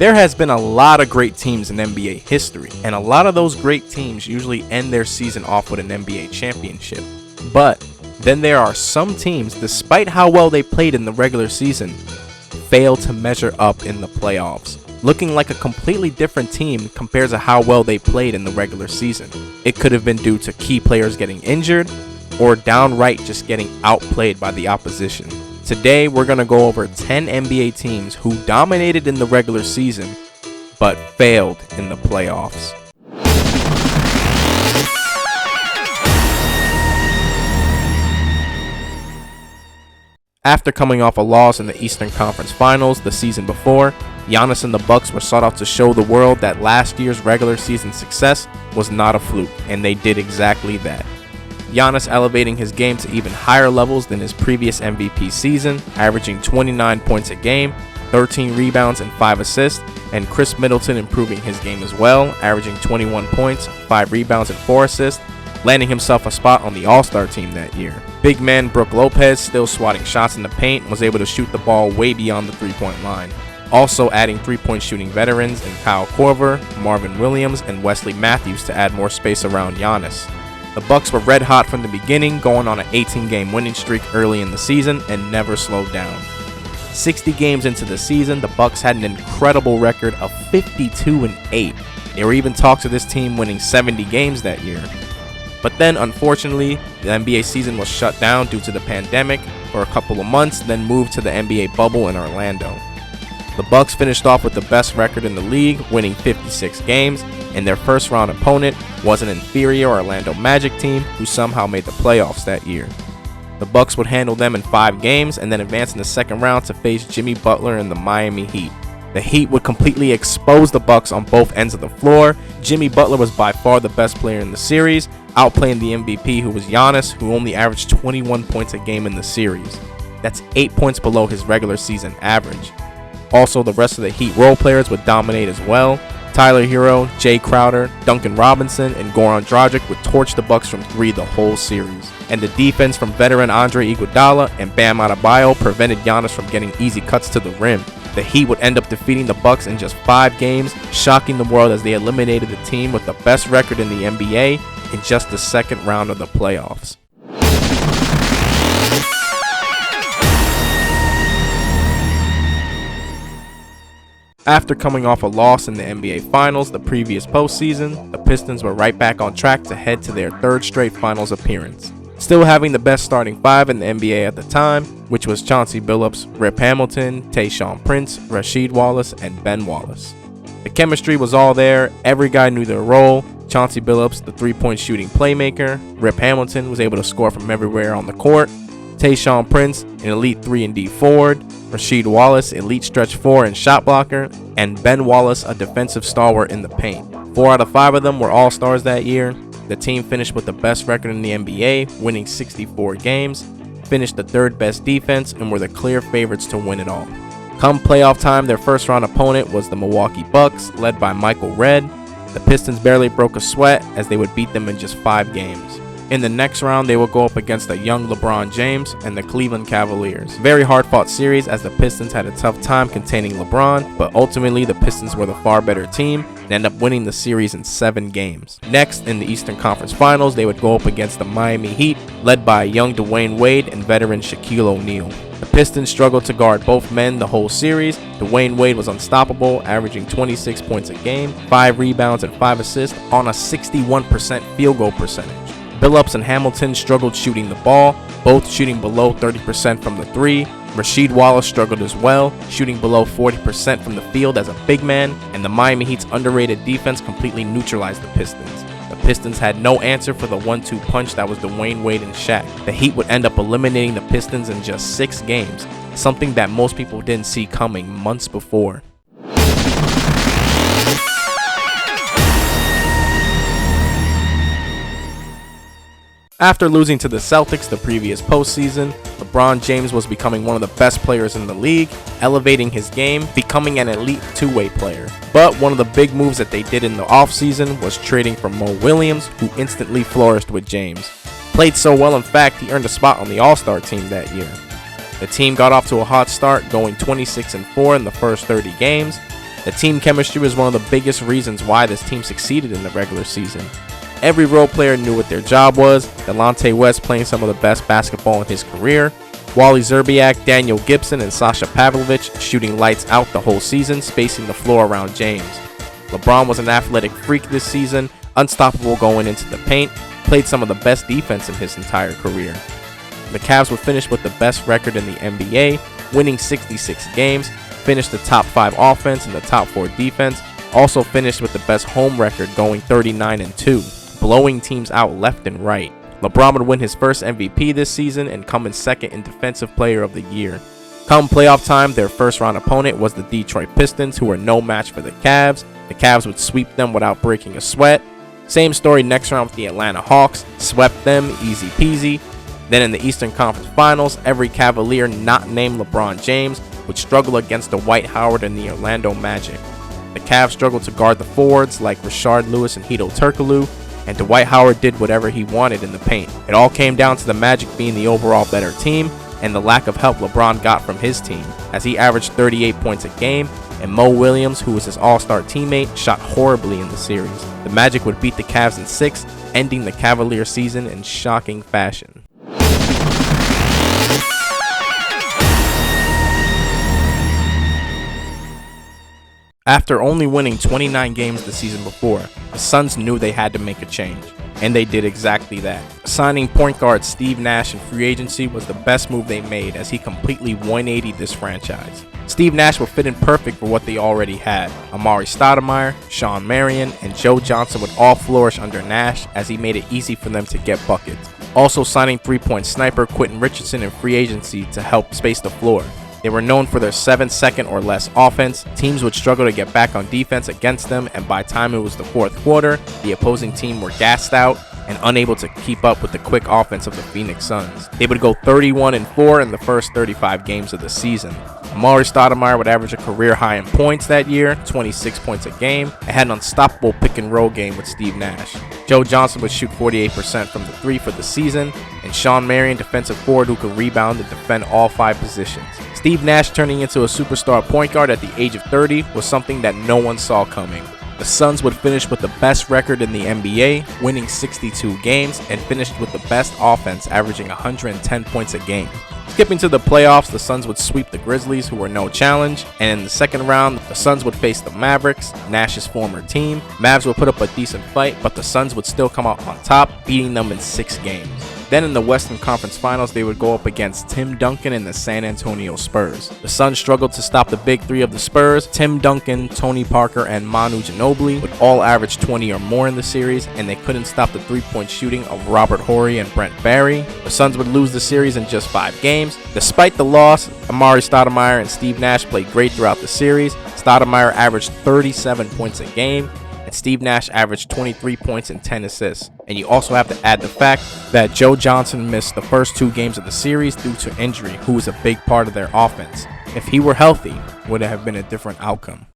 There has been a lot of great teams in NBA history, and a lot of those great teams usually end their season off with an NBA championship. But then there are some teams, despite how well they played in the regular season, fail to measure up in the playoffs, looking like a completely different team compared to how well they played in the regular season. It could have been due to key players getting injured, or downright just getting outplayed by the opposition. Today, we're going to go over 10 NBA teams who dominated in the regular season, but failed in the playoffs. After coming off a loss in the Eastern Conference Finals the season before, Giannis and the Bucks were sought out to show the world that last year's regular season success was not a fluke, and they did exactly that. Giannis elevating his game to even higher levels than his previous MVP season, averaging 29 points a game, 13 rebounds and 5 assists, and Chris Middleton improving his game as well, averaging 21 points, 5 rebounds and 4 assists, landing himself a spot on the All-Star team that year. Big man Brook Lopez still swatting shots in the paint and was able to shoot the ball way beyond the three-point line. Also adding three-point shooting veterans in Kyle Korver, Marvin Williams, and Wesley Matthews to add more space around Giannis. The Bucks were red hot from the beginning, going on an 18-game winning streak early in the season and never slowed down. 60 games into the season, the Bucks had an incredible record of 52-8. They were even talked to this team winning 70 games that year. But then, unfortunately, the NBA season was shut down due to the pandemic for a couple of months, then moved to the NBA bubble in Orlando. The Bucks finished off with the best record in the league, winning 56 games, and their first-round opponent was an inferior Orlando Magic team who somehow made the playoffs that year. The Bucks would handle them in 5 games and then advance in the second round to face Jimmy Butler and the Miami Heat. The Heat would completely expose the Bucks on both ends of the floor. Jimmy Butler was by far the best player in the series, outplaying the MVP, who was Giannis, who only averaged 21 points a game in the series. That's 8 points below his regular season average. Also, the rest of the Heat role players would dominate as well. Tyler Hero, Jay Crowder, Duncan Robinson, and Goran Dragic would torch the Bucks from 3 the whole series. And the defense from veteran Andre Iguodala and Bam Adebayo prevented Giannis from getting easy cuts to the rim. The Heat would end up defeating the Bucks in just 5 games, shocking the world as they eliminated the team with the best record in the NBA in just the second round of the playoffs. After coming off a loss in the NBA Finals the previous postseason, the Pistons were right back on track to head to their 3rd straight Finals appearance. Still having the best starting 5 in the NBA at the time, which was Chauncey Billups, Rip Hamilton, Tayshaun Prince, Rasheed Wallace, and Ben Wallace. The chemistry was all there, every guy knew their role. Chauncey Billups, the 3-point shooting playmaker. Rip Hamilton was able to score from everywhere on the court. Tayshaun Prince, an elite 3-and-D forward. Rasheed Wallace, elite stretch 4 and shot blocker. And Ben Wallace, a defensive stalwart in the paint. 4 out of 5 of them were all-stars that year. The team finished with the best record in the NBA, winning 64 games, finished the 3rd best defense, and were the clear favorites to win it all. Come playoff time, their first-round opponent was the Milwaukee Bucks, led by Michael Redd. The Pistons barely broke a sweat as they would beat them in just 5 games. In the next round, they will go up against the young LeBronJames and the Cleveland Cavaliers. Very hard-fought series as the Pistons had a tough time containing LeBron, but ultimately the Pistons were the far better team and ended up winning the series in 7 games. Next, in the Eastern Conference Finals, they would go up against the Miami Heat, led by young Dwayne Wade and veteran Shaquille O'Neal. The Pistons struggled to guard both men the whole series. Dwayne Wade was unstoppable, averaging 26 points a game, 5 rebounds and 5 assists on a 61% field goal percentage. Billups and Hamilton struggled shooting the ball, both shooting below 30% from the 3. Rasheed Wallace struggled as well, shooting below 40% from the field as a big man, and the Miami Heat's underrated defense completely neutralized the Pistons. The Pistons had no answer for the 1-2 punch that was Dwayne Wade and Shaq. The Heat would end up eliminating the Pistons in just 6 games, something that most people didn't see coming months before. After losing to the Celtics the previous postseason, LeBronJames was becoming one of the best players in the league, elevating his game, becoming an elite 2-way player. But one of the big moves that they did in the offseason was trading for Mo Williams, who instantly flourished with James. Played so well, in fact, he earned a spot on the All-Star team that year. The team got off to a hot start, going 26-4 in the first 30 games. The team chemistry was one of the biggest reasons why this team succeeded in the regular season. Every role player knew what their job was, Delonte West playing some of the best basketball in his career, Wally Szczerbiak, Daniel Gibson, and Sasha Pavlovich shooting lights out the whole season, spacing the floor around James. LeBron was an athletic freak this season, unstoppable going into the paint, played some of the best defense in his entire career. The Cavs would finish with the best record in the NBA, winning 66 games, finished the top 5 offense and the top 4 defense, also finished with the best home record going 39-2, blowing teams out left and right. LeBron would win his first MVP this season and come in second in Defensive Player of the Year. Come playoff time, their first round opponent was the Detroit Pistons, who were no match for the Cavs. The Cavs would sweep them without breaking a sweat. Same story next round with the Atlanta Hawks, swept them easy peasy. Then in the Eastern Conference Finals, every Cavalier not named LeBron James would struggle against Dwight Howard and the Orlando Magic. The Cavs struggled to guard the forwards like Rashard Lewis and Hedo Turkoglu, and Dwight Howard did whatever he wanted in the paint. It all came down to the Magic being the overall better team and the lack of help LeBron got from his team, as he averaged 38 points a game, and Mo Williams, who was his all-star teammate, shot horribly in the series. The Magic would beat the Cavs in 6, ending the Cavalier season in shocking fashion. After only winning 29 games the season before, the Suns knew they had to make a change, and they did exactly that. Signing point guard Steve Nash in free agency was the best move they made, as he completely 180'd this franchise. Steve Nash would fit in perfect for what they already had. Amari Stoudemire, Shawn Marion, and Joe Johnson would all flourish under Nash, as he made it easy for them to get buckets. Also signing three-point sniper Quentin Richardson in free agency to help space the floor. They were known for their 7-second or less offense. Teams would struggle to get back on defense against them, and by the time it was the fourth quarter, the opposing team were gassed out and unable to keep up with the quick offense of the Phoenix Suns. They would go 31-4 in the first 35 games of the season. Amari Stoudemire would average a career high in points that year, 26 points a game, and had an unstoppable pick-and-roll game with Steve Nash. Joe Johnson would shoot 48% from the 3 for the season, and Shawn Marion, defensive forward who could rebound and defend all 5 positions. Steve Nash turning into a superstar point guard at the age of 30 was something that no one saw coming. The Suns would finish with the best record in the NBA, winning 62 games, and finished with the best offense, averaging 110 points a game. Skipping to the playoffs, the Suns would sweep the Grizzlies, who were no challenge, and in the second round, the Suns would face the Mavericks, Nash's former team. Mavs would put up a decent fight, but the Suns would still come out on top, beating them in 6 games. Then in the Western Conference Finals, they would go up against Tim Duncan and the San Antonio Spurs. The Suns struggled to stop the big 3 of the Spurs. Tim Duncan, Tony Parker, and Manu Ginobili would all average 20 or more in the series, and they couldn't stop the three-point shooting of Robert Horry and Brent Barry. The Suns would lose the series in just 5 games. Despite the loss, Amari Stoudemire and Steve Nash played great throughout the series. Stoudemire averaged 37 points a game, and Steve Nash averaged 23 points and 10 assists. And you also have to add the fact that Joe Johnson missed the first 2 games of the series due to injury, who was a big part of their offense. If he were healthy, it would have been a different outcome.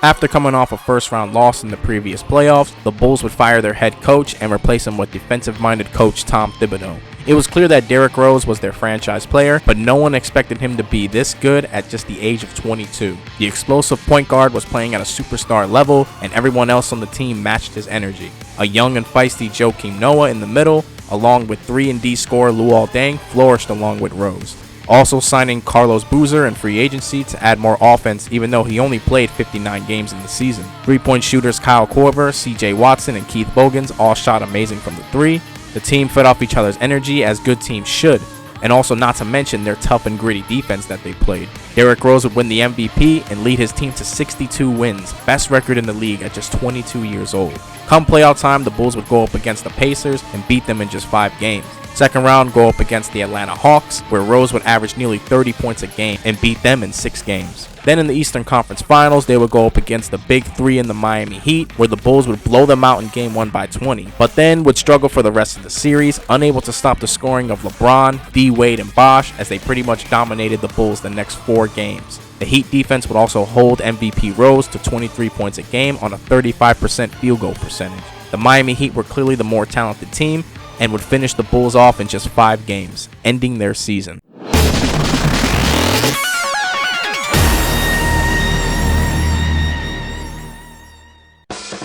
After coming off a first-round loss in the previous playoffs, the Bulls would fire their head coach and replace him with defensive-minded coach Tom Thibodeau. It was clear that Derrick Rose was their franchise player, but no one expected him to be this good at just the age of 22. The explosive point guard was playing at a superstar level, and everyone else on the team matched his energy. A young and feisty Joakim Noah in the middle, along with 3-and-D scorer Luol Deng, flourished along with Rose. Also signing Carlos Boozer in free agency to add more offense, even though he only played 59 games in the season. Three-point shooters Kyle Korver, CJ Watson, and Keith Bogans all shot amazing from the 3. The team fed off each other's energy, as good teams should, and also not to mention their tough and gritty defense that they played. Derrick Rose would win the MVP and lead his team to 62 wins, best record in the league at just 22 years old. Come playoff time, the Bulls would go up against the Pacers and beat them in just 5 games. Second round, go up against the Atlanta Hawks, where Rose would average nearly 30 points a game and beat them in 6 games. Then in the Eastern Conference Finals, they would go up against the Big 3 in the Miami Heat, where the Bulls would blow them out in Game 1 by 20, but then would struggle for the rest of the series, unable to stop the scoring of LeBron, D. Wade, and Bosh, as they pretty much dominated the Bulls the next 4 games. The Heat defense would also hold MVP Rose to 23 points a game on a 35% field goal percentage. The Miami Heat were clearly the more talented team, and would finish the Bulls off in just 5 games, ending their season.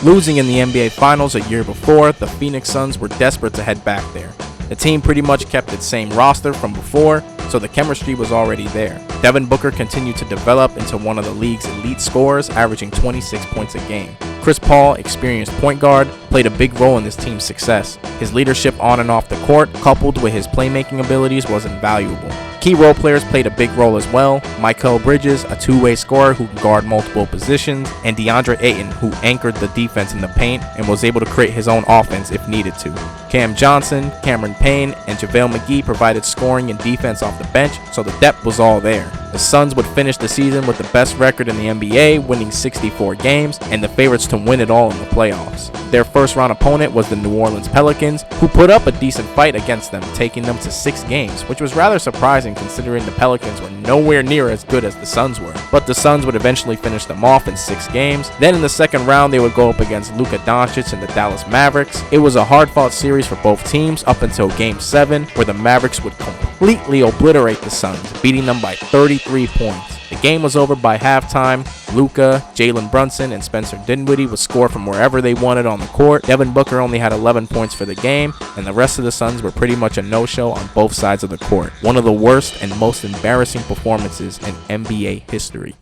Losing in the NBA Finals a year before, the Phoenix Suns were desperate to head back there. The team pretty much kept its same roster from before, so the chemistry was already there. Devin Booker continued to develop into one of the league's elite scorers, averaging 26 points a game. Chris Paul, experienced point guard, played a big role in this team's success. His leadership on and off the court, coupled with his playmaking abilities, was invaluable. Key role players played a big role as well. Mikal Bridges, a two-way scorer who can guard multiple positions, and DeAndre Ayton, who anchored the defense in the paint and was able to create his own offense if needed to. Cam Johnson, Cameron Payne, and JaVale McGee provided scoring and defense off the bench, so the depth was all there. The Suns would finish the season with the best record in the NBA, winning 64 games, and the favorites to win it all in the playoffs. Their first-round opponent was the New Orleans Pelicans, who put up a decent fight against them, taking them to 6 games, which was rather surprising considering the Pelicans were nowhere near as good as the Suns were. But the Suns would eventually finish them off in 6 games. Then in the second round, they would go up against Luka Doncic and the Dallas Mavericks. It was a hard-fought series for both teams up until Game 7, where the Mavericks would completely obliterate the Suns, beating them by 33 points. The game was over by halftime. Luka, Jalen Brunson, and Spencer Dinwiddie would score from wherever they wanted on the court. Devin Booker only had 11 points for the game, and the rest of the Suns were pretty much a no-show on both sides of the court. One of the worst and most embarrassing performances in NBA history.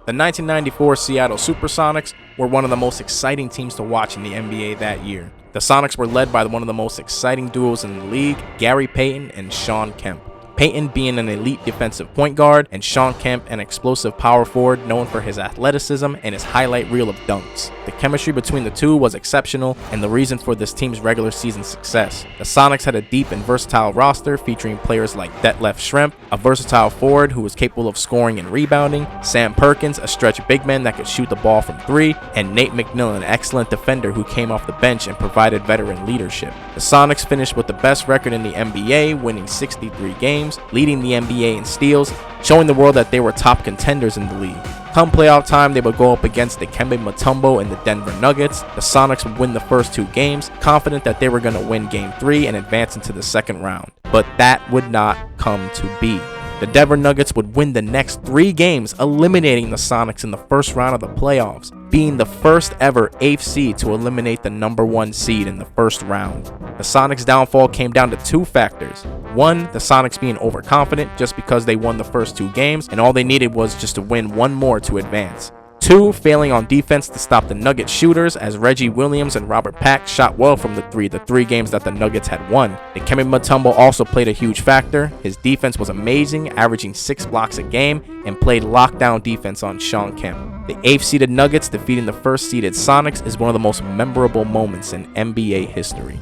The 1994 Seattle Supersonics were one of the most exciting teams to watch in the NBA that year. The Sonics were led by one of the most exciting duos in the league, Gary Payton and Shawn Kemp. Payton being an elite defensive point guard, and Shawn Kemp an explosive power forward known for his athleticism and his highlight reel of dunks. The chemistry between the two was exceptional and the reason for this team's regular season success. The Sonics had a deep and versatile roster featuring players like Detlef Schrempf, a versatile forward who was capable of scoring and rebounding, Sam Perkins, a stretch big man that could shoot the ball from 3, and Nate McMillan, an excellent defender who came off the bench and provided veteran leadership. The Sonics finished with the best record in the NBA, winning 63 games, leading the NBA in steals, showing the world that they were top contenders in the league. Come playoff time, they would go up against the Dikembe Mutombo and the Denver Nuggets. The Sonics would win the first 2 games, confident that they were going to win Game 3 and advance into the second round. But that would not come to be. The Denver Nuggets would win the next 3 games, eliminating the Sonics in the first round of the playoffs, being the first ever 8th seed to eliminate the number 1 seed in the first round. The Sonics' downfall came down to 2 factors. 1, the Sonics being overconfident just because they won the first 2 games and all they needed was just to win 1 more to advance. 2, failing on defense to stop the Nuggets shooters as Reggie Williams and Robert Pack shot well from the 3 games that the Nuggets had won. Dikembe Mutombo also played a huge factor. His defense was amazing, averaging 6 blocks a game, and played lockdown defense on Shawn Kemp. The 8th seeded Nuggets defeating the 1st seeded Sonics is one of the most memorable moments in NBA history.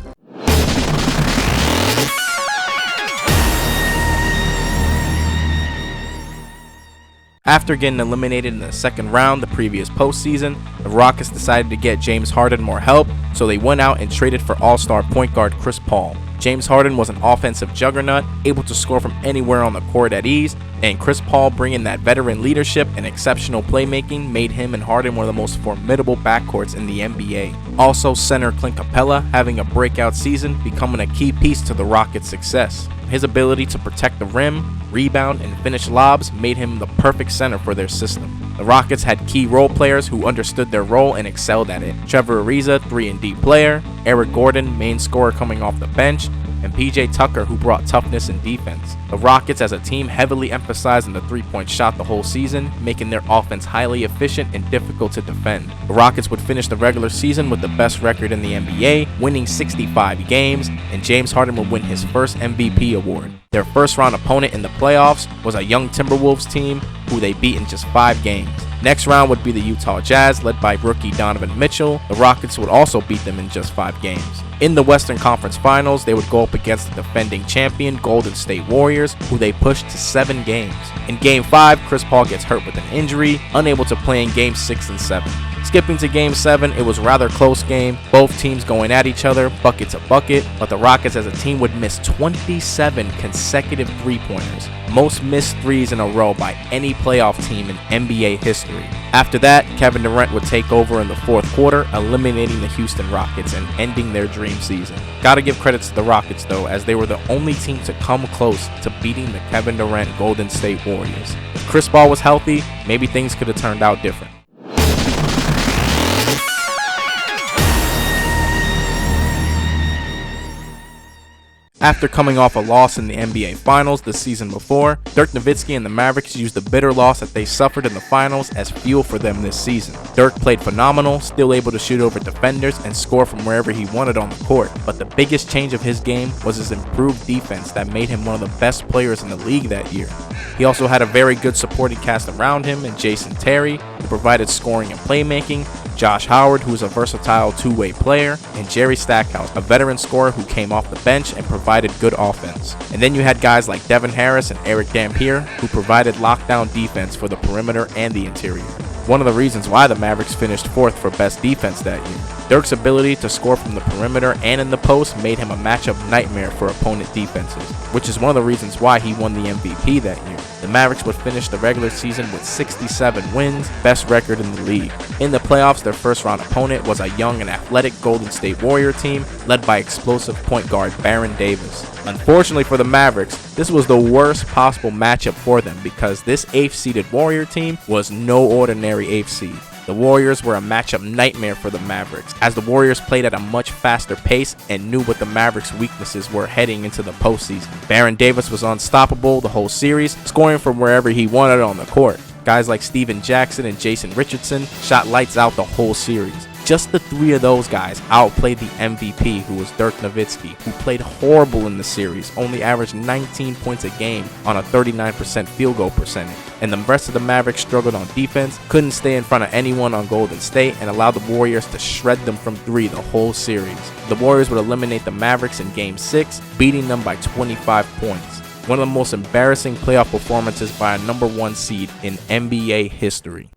After getting eliminated in the second round the previous postseason, the Rockets decided to get James Harden more help, so they went out and traded for all-star point guard Chris Paul. James Harden was an offensive juggernaut, able to score from anywhere on the court at ease, and Chris Paul bringing that veteran leadership and exceptional playmaking made him and Harden one of the most formidable backcourts in the NBA. Also, center Clint Capella having a breakout season, becoming a key piece to the Rockets' success. His ability to protect the rim, rebound, and finish lobs made him the perfect center for their system. The Rockets had key role players who understood their role and excelled at it. Trevor Ariza, 3-and-D player, Eric Gordon, main scorer coming off the bench, and PJ Tucker, who brought toughness and defense. The Rockets as a team heavily emphasizing the 3-point shot the whole season, making their offense highly efficient and difficult to defend. The Rockets would finish the regular season with the best record in the NBA, winning 65 games, and James Harden would win his first MVP award. Their first round opponent in the playoffs was a young Timberwolves team who they beat in just 5 games. Next round would be the Utah Jazz, led by rookie Donovan Mitchell. The Rockets would also beat them in just 5 games. In the Western Conference Finals, they would go up against the defending champion Golden State Warriors, who they pushed to 7 games. In Game 5, Chris Paul gets hurt with an injury, unable to play in Game 6 and 7. Skipping to Game 7, it was a rather close game, both teams going at each other, bucket to bucket, but the Rockets as a team would miss 27 consecutive three-pointers, most missed threes in a row by any playoff team in NBA history. After that, Kevin Durant would take over in the fourth quarter, eliminating the Houston Rockets and ending their dream season. Gotta give credits to the Rockets though, as they were the only team to come close to beating the Kevin Durant Golden State Warriors. If Chris Paul was healthy, maybe things could have turned out different. After coming off a loss in the NBA Finals the season before, Dirk Nowitzki and the Mavericks used the bitter loss that they suffered in the finals as fuel for them this season. Dirk played phenomenal, still able to shoot over defenders and score from wherever he wanted on the court, but the biggest change of his game was his improved defense that made him one of the best players in the league that year. He also had a very good supporting cast around him in Jason Terry, who provided scoring and playmaking, Josh Howard, who is a versatile two-way player, and Jerry Stackhouse, a veteran scorer who came off the bench and provided good offense. And then you had guys like Devin Harris and Eric Dampier, who provided lockdown defense for the perimeter and the interior. One of the reasons why the Mavericks finished fourth for best defense that year. Dirk's ability to score from the perimeter and in the post made him a matchup nightmare for opponent defenses, which is one of the reasons why he won the MVP that year. The Mavericks would finish the regular season with 67 wins, best record in the league. In the playoffs, their first round opponent was a young and athletic Golden State Warrior team led by explosive point guard Baron Davis. Unfortunately for the Mavericks, this was the worst possible matchup for them because this 8th seeded Warrior team was no ordinary 8th seed. The Warriors were a matchup nightmare for the Mavericks, as the Warriors played at a much faster pace and knew what the Mavericks' weaknesses were heading into the postseason. Baron Davis was unstoppable the whole series, scoring from wherever he wanted on the court. Guys like Steven Jackson and Jason Richardson shot lights out the whole series. Just the three of those guys outplayed the MVP, who was Dirk Nowitzki, who played horrible in the series, only averaged 19 points a game on a 39% field goal percentage. And the rest of the Mavericks struggled on defense, couldn't stay in front of anyone on Golden State, and allowed the Warriors to shred them from three the whole series. The Warriors would eliminate the Mavericks in Game 6, beating them by 25 points. One of the most embarrassing playoff performances by a number 1 seed in NBA history.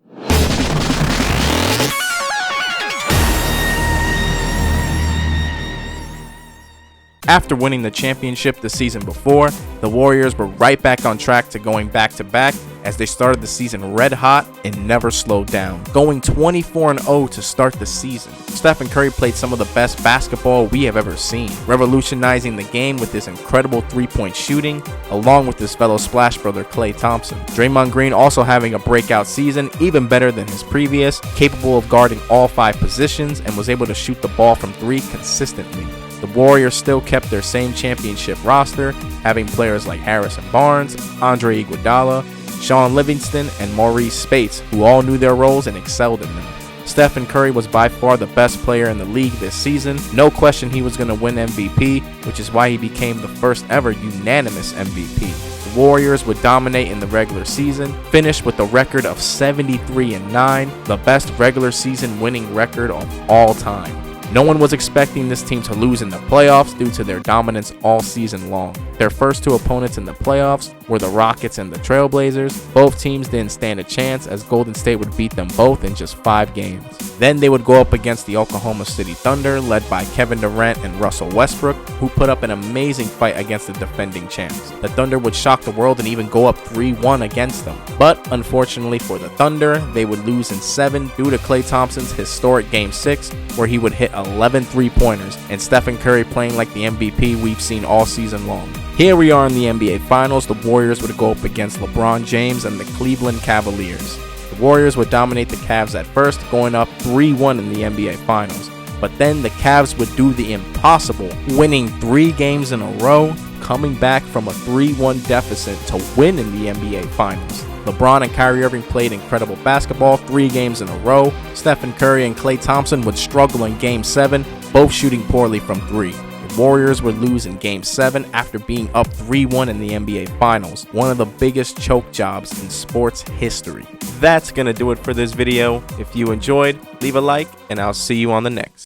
After winning the championship the season before, the Warriors were right back on track to going back-to-back as they started the season red hot and never slowed down, going 24-0 to start the season. Stephen Curry played some of the best basketball we have ever seen, revolutionizing the game with his incredible three-point shooting, along with his fellow Splash brother Klay Thompson. Draymond Green also having a breakout season, even better than his previous, capable of guarding all 5 positions and was able to shoot the ball from 3 consistently. The Warriors still kept their same championship roster, having players like Harrison Barnes, Andre Iguodala, Sean Livingston, and Maurice Spates, who all knew their roles and excelled in them. Stephen Curry was by far the best player in the league this season. No question he was going to win MVP, which is why he became the first ever unanimous MVP. The Warriors would dominate in the regular season, finish with a record of 73-9, the best regular season winning record of all time. No one was expecting this team to lose in the playoffs due to their dominance all season long. Their first 2 opponents in the playoffs were the Rockets and the Trailblazers. Both teams didn't stand a chance as Golden State would beat them both in just 5 games. Then they would go up against the Oklahoma City Thunder, led by Kevin Durant and Russell Westbrook, who put up an amazing fight against the defending champs. The Thunder would shock the world and even go up 3-1 against them. But unfortunately for the Thunder, they would lose in 7 due to Klay Thompson's historic Game 6, where he would hit 11 three-pointers, and Stephen Curry playing like the MVP we've seen all season long. Here we are in the NBA Finals. The Warriors would go up against LeBron James and the Cleveland Cavaliers. The Warriors would dominate the Cavs at first, going up 3-1 in the NBA Finals. But then the Cavs would do the impossible, winning 3 games in a row, coming back from a 3-1 deficit to win in the NBA Finals. LeBron and Kyrie Irving played incredible basketball 3 games in a row. Stephen Curry and Klay Thompson would struggle in Game 7, both shooting poorly from 3. The Warriors would lose in Game 7 after being up 3-1 in the NBA Finals, one of the biggest choke jobs in sports history. That's gonna do it for this video. If you enjoyed, leave a like, and I'll see you on the next.